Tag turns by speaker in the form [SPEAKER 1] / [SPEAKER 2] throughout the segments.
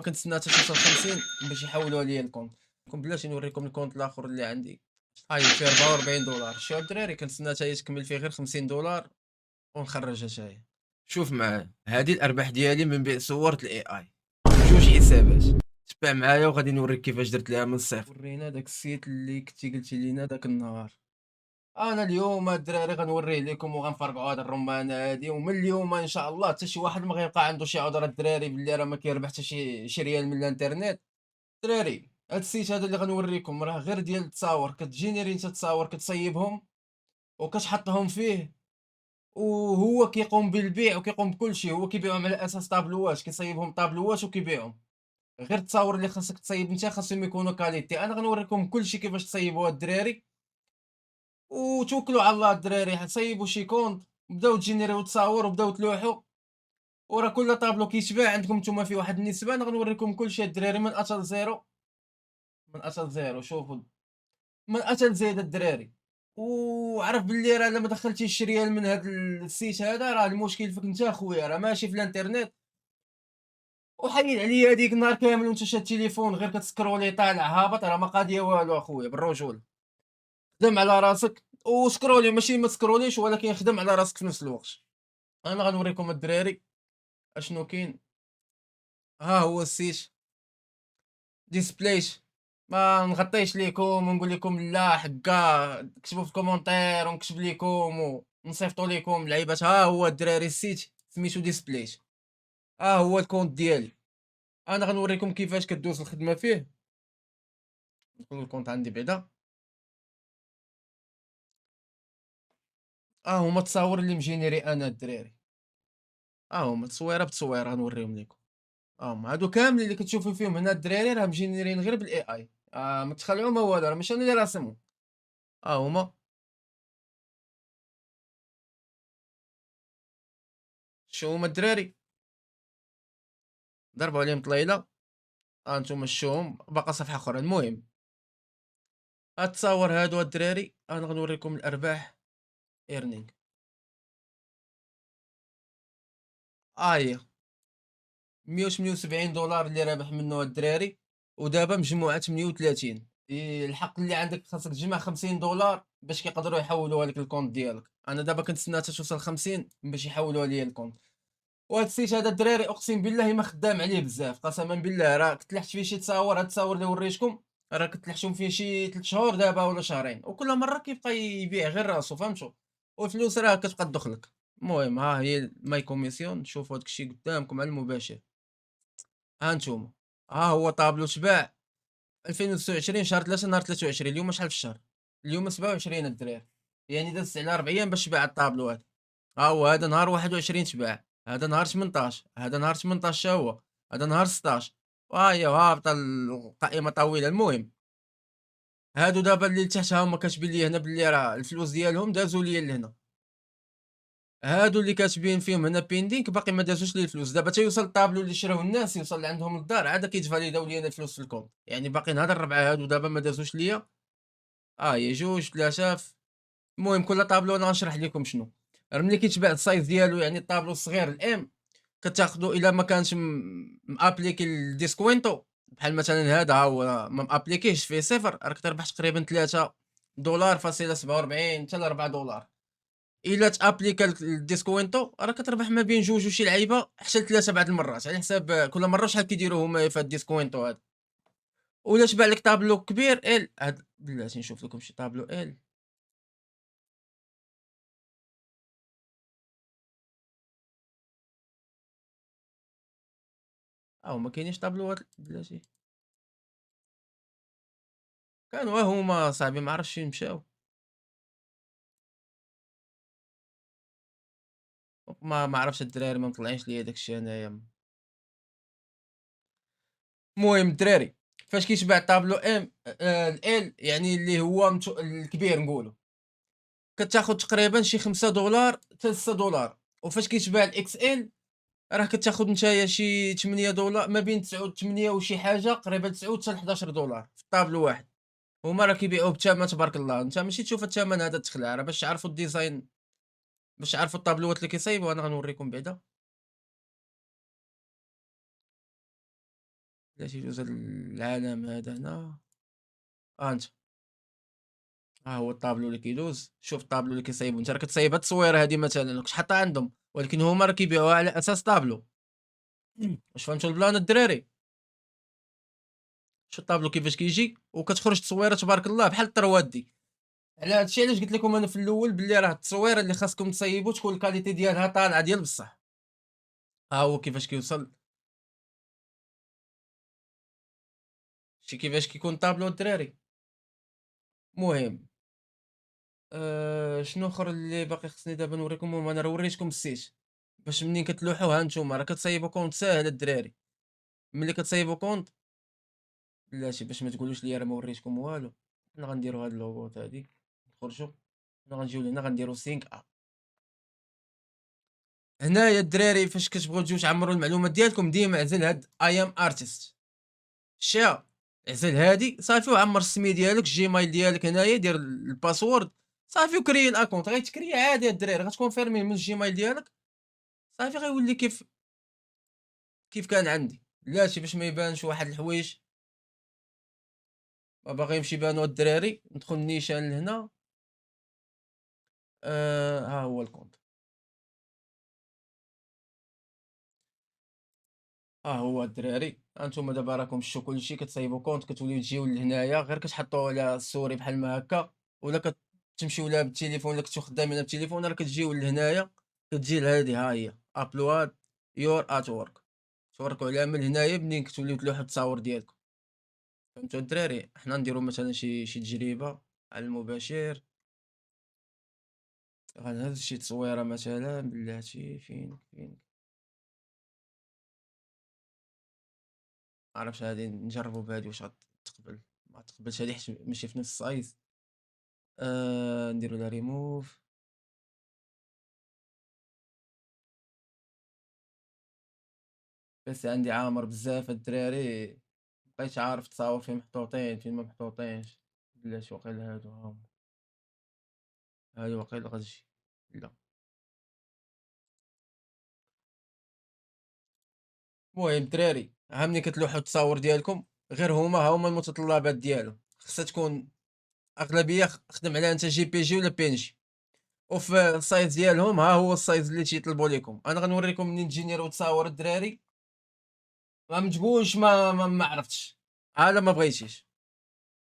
[SPEAKER 1] كنتسنى حتى توصل 50 باش يحولوها ليا الكونت. بلاتي نوريكم الكونت الاخر اللي عندي، فيه 44 دولار. شتيو الدراري كنتسنى حتى هي تكمل فيه غير 50 دولار ونخرجها حتى هي.
[SPEAKER 2] شوف معايا هذه الارباح ديالي من بيع صورة الاي اي بجوج حسابات. تبع معايا وغادي نوريك كيفاش درت ليها من الصفر.
[SPEAKER 1] ورينا داك السيت اللي كنتي قلتي لينا داك النهار. انا اليوم الدراري غنوريه لكم وغنفرقعوا هاد الرمانه هادي، ومن اليوم ان شاء الله حتى شي واحد ما غيبقى عنده شي عذر الدراري باللي راه ما كيربح حتى شي ريال من الانترنت. دراري هاد السيت هذا اللي غنوريكم راه غير ديال التصاور، كتجينيري انت تصاور كتصايبهم وكتحطهم فيه، وهو كيقوم بالبيع وكيقوم بكل شيء. هو كيبيعهم على اساس طابلوات، كيصايبهم طابلوات وكيبيعهم. غير التصاور اللي خاصك تصايب انت خاصهم يكونوا كاليتي. انا غنوريكم كل شيء كيفاش تصايبوها الدراري، وتوكلوا على الله الدراري. صيبوا شي كونط، بداو تجينيريو تصاور وبداو تلوحوا، وراه كل طابلو كيتباع عندكم نتوما فيه واحد النسبة. انا غنوريكم كل شيء الدراري من اتى لزيرو، من اتى لزيرو. شوفوا من اتى لزيد الدراري. وعرف باللي راه الا ما دخلتيش شي ريال من هاد السيت هذا راه المشكل فيك انت اخويا، راه ماشي في الانترنت. وحيد عليا هذيك النهار كامل وانت شاد التليفون غير كتسكرولي طالع هابط، راه ما قاديه والو اخويا بالرجوله. خدم على راسك وسكرولي، ماشي ما تسكروليش ولكن خدم على راسك في نفس الوقت. انا غنوريكم الدراري اشنو كاين. ها هو السيت ديسبلايش. ما نغطيش ليكم ونقول لكم لا حكا، كتبوا في الكومونتير ونكتب لكم ونصيفطوا لكم اللعيبات. ها هو الدراري السيت سميتو ديسبلايش. ها هو الكونت ديالي. انا غنوريكم كيفاش كدوز الخدمه فيه. نقول الكونت عندي بعدا. ها هما التصاور اللي مجينيري انا الدراري. ها هما تصويره بتصويره غنوريهم لكم. هادو كاملين اللي كتشوفوا فيهم هنا الدراري راه مجينيرين غير بالاي اي. ما تخلعوا ما والو، راه ماشي انا اللي راسمهم. ها هما شو هما الدراري ضربوا عليهم طليله. ها نتوما شوهم باقا صفحه اخرى. المهم هاد التصاور هادو الدراري انا غنوريكم الارباح ايرنينغ. هي 178 دولار اللي رابح منه الدراري، ودابا مجموعه 38. الحق اللي عندك خاصك تجمع 50 دولار باش كيقدروا يحولوها لك الكونت ديالك. انا دابا كنتسنى حتى توصل 50 باش يحولوها ليا الكونت. وهاد السيت هذا الدراري اقسم بالله ما خدام عليه بزاف، قسما بالله راه كنت لحت فيه شي تصاور. هاد التصاور اللي وريتكم راه كنت لحتهم فيه شي 3 شهور دابا ولا شهرين، وكل مره كيبقى يبيع غير راسو فهمتوا، والفلوس راه كتبقى تدخلك. المهم ها هي ماي كوميسيون، شوفوا هاداك الشيء قدامكم على المباشر. ها نتوما ها هو طابلو تباع 2029 شهر 3 نهار 23. اليوم شحال في الشهر؟ اليوم 27 الدراري، يعني دازت على 4 ايام باش تباع الطابلو هذا. ها هو هذا نهار 21 تباع، هذا نهار 18، هذا نهار 18 حتى هو، هذا نهار 16. وها هي هابطة القائمة طويلة. المهم هادو دابا اللي لتحت ها هما كاتبين لي هنا باللي راه الفلوس ديالهم دازوا ليا لهنا. هادو اللي كاتبين فيهم هنا بيندينغ باقي ما دازوش لي الفلوس. دابا تيوصل الطابلو اللي شراوه الناس يوصل لعندهم للدار عاد كيتفاليداو لي انا الفلوس في الكونت. يعني باقيين هاد الربعة هادو دابا ما دازوش ليا. هي 2 3 المهم كل طابلو انا غنشرح لكم شنو. راه ملي كيتباع السايز ديالو يعني الطابلو الصغير الام كتاخدو الا ما كانش مابليكي الديسكوينتو. بحال مثلا هذا ها هو ما مابليكيش فيه صفر، راك تربح تقريبا 3 دولار فاصلة 47 حتى ل 4 دولار. الا تابليكا الديسكوينتو راك كتربح ما بين جوج وشي لعيبه حتى لثلاثه بعض المرات على حساب كل مره شحال كيديروا هما في هاد الديسكوينتو هذا. ولا تباع لك طابلو كبير ال هاد بلاتي نشوف لكم شي طابلو ال. ما كاينينش طابلوات بلاتي. كانوا ها هما صاحبي ما عرفتش فين مشاو. ما عرفتش الدراري ما مطلعينش ليا داك الشيء انايا. المهم الدراري فاش كيتباع طابلو ام ال يعني اللي هو الكبير نقولوا كتاخد تقريبا شي 5 دولار حتى 6 دولار. وفاش كيتباع الاكس ال راه كتاخد نتايا شي 8 دولار ما بين 9 و8 وشي حاجه قريبه 9 حتى ل 11 دولار في الطابلو واحد. هما راه كيبيعوه بثمن تبارك الله. انت ماشي تشوف الثمن هذا تخلع راه باش تعرفوا الديزاين، باش تعرفوا الطابلوات اللي كيصايبوا. انا غنوريكم بعدا. بلاتي يجوز هاد العالم هذا هنا. انت ها هو الطابلو اللي كيدوز، شوف الطابلو اللي كيصايبو انت راه كتصايب هاد التصويره هادي مثلا كنت حاطها عندهم، ولكن هما راه كيبيعوها على اساس طابلو. واش فهمتوا البلان الدراري؟ شوف الطابلو كيفاش كيجي وكتخرج تصويره تبارك الله بحال الطروادي. على هادشي علاش قلت لكم انا في الاول باللي راه التصويره اللي خاصكم تصايبوا تكون الكاليتي ديالها طالعه ديال بصح. ها هو كيفاش كيوصل، شتي كيفاش كيكون الطابلو الدراري. المهم شنو اخر اللي باقي خصني دابا نوريكم، المهم انا راه وريتكم السيت باش منين كتلوحوا ها نتوما راه كتصايبوا كونت ساهل الدراري. ملي كتصايبوا كونت بلاتي باش ما تقولوش لي راه ما وريتكم والو. حنا غنديروا هاد اللوغوت هادي نخرجوا، حنا غنجيو لهنا غنديروا سينك اب. هنايا الدراري فاش كتبغيو تجيو تعمروا المعلومات ديالكم ديما عزل هاد اي ام ارتست، شا عزل هادي صافي وعمر السمي ديالك الجيميل ديالك هنايا دير الباسورد صافي وكري الاكونت غيتكري عادي الدراري غتكونفيرمي من الجيميل ديالك صافي غيولي كيف كان عندي. بلاتي باش ما يبانش واحد الحوايج ما باغيهمش يبانوا الدراري ندخل نيشان لهنا. ها هو الكونت، ها هو الدراري هانتوما دابا راكم شفتوا كلشي كتصايبوا كونت كتوليو تجيو لهنايا غير كتحطوا على السوري بحال ما هكا ولا كتمشيو لها بالتليفون ولا كنتو خدامين بالتليفون راه كتجيو لهنايا كتجي لهادي ها هي ابلود يور ات ورك توركوا عليها من هنايا منين كتوليو تلوحوا التصاور ديالكم. فهمتوا الدراري حنا نديرو مثلا شي تجربة على المباشر غنهز شي تصويرة مثلا بلاتي فين معرفتش هادي نجربو بهادي واش غتقبل ما تقبلش هادي حيت ماشي في نفس السايز. نديرو لها ريموف. بس عندي عامر بزاف الدراري مبقيتش عارف تصاور فين محطوطين فين ما محطوطينش. بلاتي واقيلا هادو ها هما هادو واقيلا غتجي لا. المهم الدراري ها ملي كتلوحو التصاور ديالكم غير هما المتطلبات ديالهم خصها تكون اغلبيه خدم عليها انت جي بي جي ولا بي ان جي. وفي السايز ديالهم ها هو السايز اللي تيطلبوا لكم انا غنوريكم منين تجي نديرو تصاور الدراري. ما تقولش ما عرفتش لا ما بغيتيش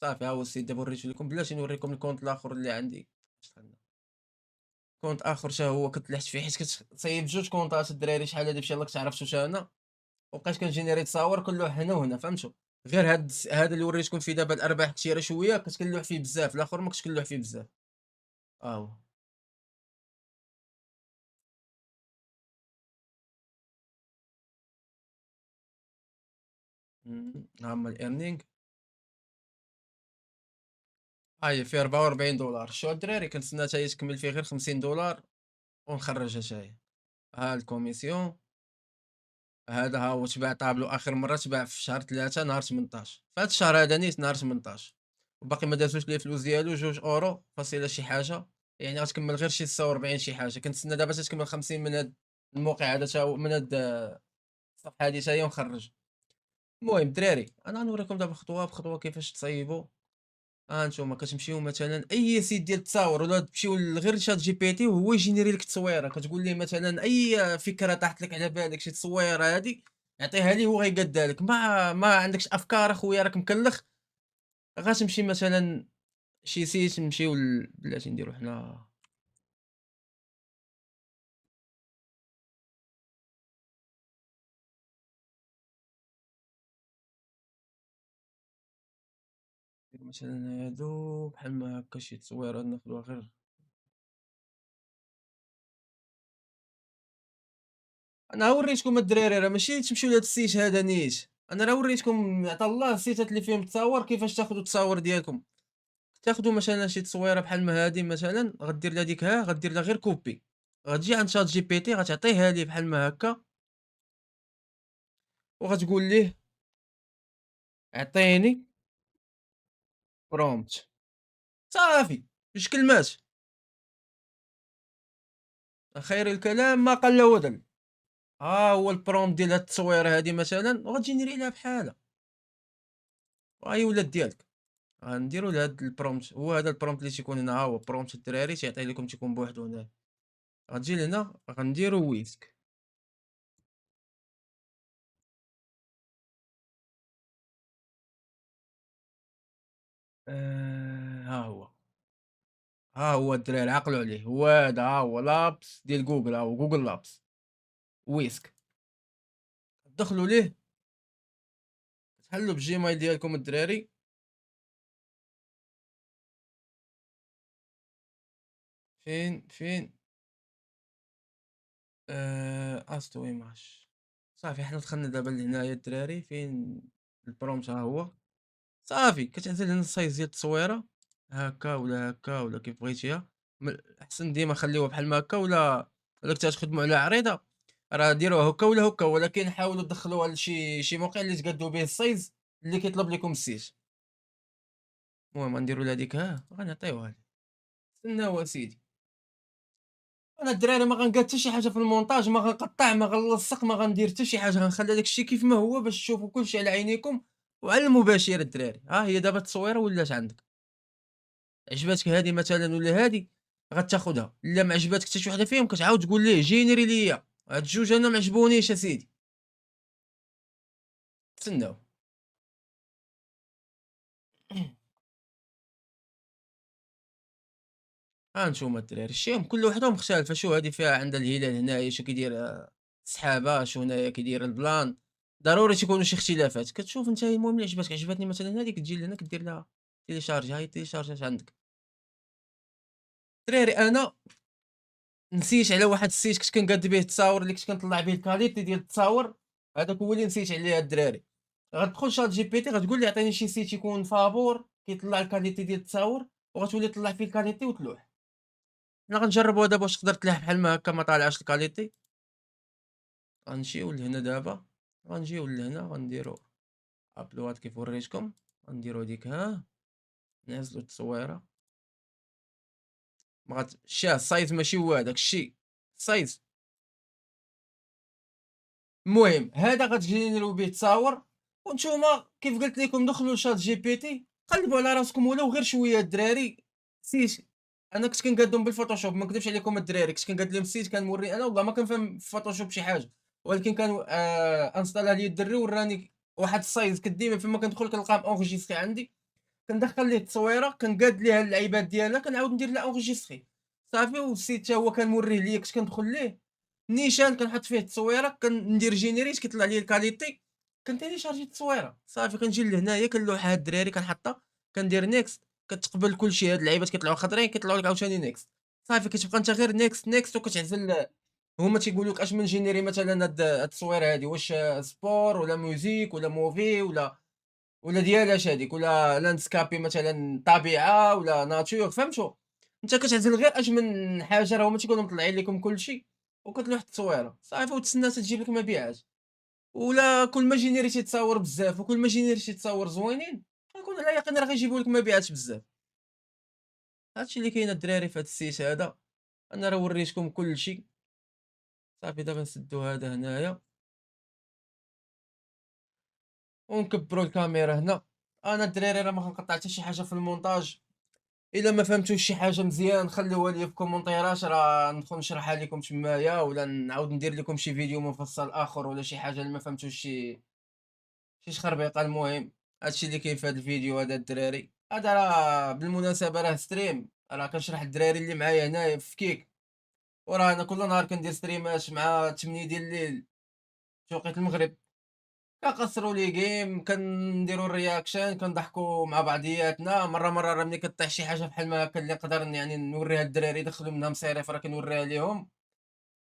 [SPEAKER 1] صافي ها هو السيت دابا وريتو لكم بلاتي نوريكم الكونت الاخر اللي عندي. كونت اخر حتى هو كنت لحت فيه حيت كتصايب جوج كونطات الدراري شحال هادي فشي الله كنت عرفتو حتى انا وبقيت كنجينيري تصاور كنلوح هنا وهنا فهمتوا. غير هذا اللي وريتكم فيه دابا الارباح كثيره شويه كنت كنلوح فيه بزاف الاخر ما كنتش كنلوح فيه بزاف. هو ها هما الايرنينغ ها هي فيه 44 دولار شو الدراري كنتسنى حتى هي تكمل فيه غير 50 دولار ونخرجها حتى هي. ها الكوميسيون هذا ها هو تباع طابلو اخر مره تباع في شهر 3 نهار 18 فهاد الشهر هذا نيت نهار 18 وباقي ما دازوش ليه الفلوس ديالو 2 اورو فاصله شي حاجه يعني غتكمل غير شي 46 شي حاجه كنتسنى دابا تتكمل 50 من هاد الموقع هذا تا هو من هاد الصفحه هادي تا هي ونخرج. المهم الدراري انا غنوريكم دابا خطوه بخطوه كيفاش تصايبوا. ها نتوما كتمشيو مثلا اي سيت ديال التصاور ولا تمشيو غير لشات جي بي تي وهو يجينيري لك التصويره كتقول ليه مثلا اي فكره طاحت لك على بالك شي تصويره هادي يعطيها ليه هو غيقادها لك ما عندكش افكار اخويا راك مكلخ غتمشي مثلا شي سيت نمشيو بلاتي نديرو حنا نديرو مثلا هادو بحال ما هكا شي تصويره ناخدوها غير. انا وريتكم الدراري راه ماشي تمشيو لهاد السيت هذا نيت انا راه وريتكم عطا الله السيتات اللي فيهم التصاور كيفاش تاخدوا التصاور ديالكم. تاخدوا مثلا شي تصويره بحال ما هادي مثلا غدير لها ديك غدير لها غير كوبي غتجي عند شات جي بي تي غتعطيها ليه بحال ما هكا وغتقول ليه اعطيني برومبت صافي جوج كلمات خير الكلام ما قل ودل. ها هو البرومبت ديال هاد التصويره هادي مثلا وغتجينيري لها بحالها وهاي ولات ديالك. غنديرو لهاد البرومبت، هو هذا البرومبت اللي تيكون هنا، ها هو برومبت الدراري تيعطي لكم تيكون بوحدو هنايا. غتجي لهنا غنديرو ويسك. ها هو الدراري عقلوا عليه، هو هذا، ها هو لابس ديال جوجل، ها هو جوجل لابس ويسك. تدخلوا ليه، تحلوا بالجيميل ديالكم الدراري. فين استو ايماج. صافي حنا دخلنا دابا لهنايا الدراري، فين البرومبت ها هو. صافي كتعزل هنا السايز ديال التصويره، هاكا ولا هاكا ولا كيف بغيتيها. احسن ديما خليوها بحال ما هاكا، ولا كنتو تخدموا على عريضه راه ديروها هكا ولا هكا، ولكن حاولوا تدخلوها لشي موقع اللي تقادوا به السايز اللي كيطلب لكم السيت. المهم غنديروا لها ديك، غنعطيوها ليه. استناو اسيدي. انا الدراري ما غنقاد حتى شي حاجه في المونتاج، ما غنقطع، ما غنلصق، ما غندير حتى شي حاجه، غنخلي داك الشيء كيف ما هو باش تشوفوا كلشي على عينيكم وعلى المباشر الدراري. ها هي دابا التصويره ولات عندك، عجباتك هادي مثلا ولا هادي غتاخدها، الا ما عجباتك حتى شي وحده فيهم كتعاود تقول ليه جينيري ليا هاد الجوج انا ما عجبونيش اسيدي. تسناو. ها نتوما الدراري شتيهم كل وحده مختلفه. شو هادي فيها عندها الهلال هنايا، شو كيدير السحابه، شو هنايا كيدير البلان. ضروري تيكونوا شي اختلافات كتشوف انت. المهم اللي عجباتك، عجبتني مثلا هذيك، تجي لهنا كدير لها تيليشارجي، هاي تيليشارجات عندك. الدراري انا نسيت على واحد السيت كنت كنقاد به التصاور، اللي كنت كنطلع به الكاليتي ديال التصاور، هذاك هو اللي نسيت عليه الدراري. غتدخل شات جي بي تي غتقول ليه عطيني شي سيت يكون فابور كيطلع الكاليتي ديال التصاور، وغتولي تطلع فيه الكاليتي وتلوح. حنا غنجربوها دابا واش تقدر تلوح بحال ما هكا ما طالعاش الكاليتي. غنمشيو لهنا دابا، غنجيو لهنا غنديرو ابلواد كيف وريتكم. غنديرو هاديك، نعزلو التصويره. ما شاه السايز ماشي هو هذاك الشيء السايز. المهم هذا غتجينيرو به تصاور، وانتوما كيف قلت لكم دخلوا لشات جي بي تي، قلبوا على راسكم ولو غير شويه الدراري. سيت انا كنت كنقادهم بالفوتوشوب، ما نكذبش عليكم الدراري، كنت كنقاد لهم السيت كنوري انا والله ما كنفهم في فوتوشوب شي حاجه، ولكن كان انستالا لي الدري وراني واحد السايز ديما فيما كندخل كنلقاه اونغيستري عندي، كندخل ليه التصويره كنقاد ليها اللعيبات ديالها كنعاود ندير لها اونغيستري. صافي والسيت حتى هو كنوريه ليا كنت كندخل ليه نيشان كنحط فيه التصويره كندير جينيريت كيطلع لي الكاليتي، كنتيليشارجي التصويره. صافي كنجي لهنايا كنلوحها الدراري كنحطها، كندير نيكست، كتقبل كلشي. هاد اللعيبات كيطلعوا خضرين كيطلعوا لك عاوتاني نيكست. صافي كتبقى انت غير نيكست نيكست وكتعزل. هما تيقولوا لك اش من جينيري مثلا هاد التصويره هادي، واش سبور ولا موزيك ولا موفي ولا ديال اش هاديك، ولا لاندسكابي مثلا طبيعه ولا ناتور، فهمتوا. انت كتعزل غير اش من حاجه، راه هما تيكونوا مطلعين لكم كلشي، وكتلوح التصويره صافي وتسنى تجيب لك مبيعات. ولا كل ما جينيريتي تصاور بزاف وكل ما جينيريتي تصاور زوينين كنكون على يقين راه غيجيبوا لك مبيعات بزاف. هادشي اللي كاين الدراري في هاد السيت هذا. انا راه وريتكم كلشي. صافي دابا نسدو هذا هنايا ونكبروا الكاميرا هنا. انا الدراري راه ما كنقطع حتى شي حاجه في المونتاج. الا ما فهمتوش شي حاجه مزيان خليوها لي في كومونتيرات، راه ندخل نشرحها لكم تمايا، ولا نعاود ندير لكم شي فيديو مفصل اخر، ولا شي حاجه اللي ما فهمتوش شي خربيقه. المهم هادشي اللي كاين في هاد الفيديو هذا الدراري. هذا راه بالمناسبه راه ستريم، راه كنشرح الدراري اللي معايا هنايا في كيك، وراه انا كل نهار كندير ستريمات مع 8 ديال الليل توقيت المغرب. كنقصروا لي جيم كنديروا الرياكشن كنضحكوا مع بعضياتنا. مره راه ملي كطيح شي حاجه بحال ما هكا اللي نقدر يعني نوريها للدراري يدخلوا منها مصاريف راه كنوريها ليهم.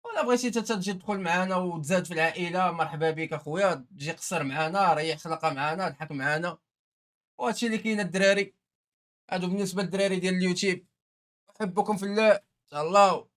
[SPEAKER 1] ولا بغيتي حتى تجي تدخل معانا وتزاد في العائله مرحبا بك اخويا، تجي قصر معانا ريح حلقه معانا ضحك معانا. وهادشي اللي كاين الدراري. هادو بالنسبه للدراري ديال اليوتيوب. احبكم في الله. تهلاو.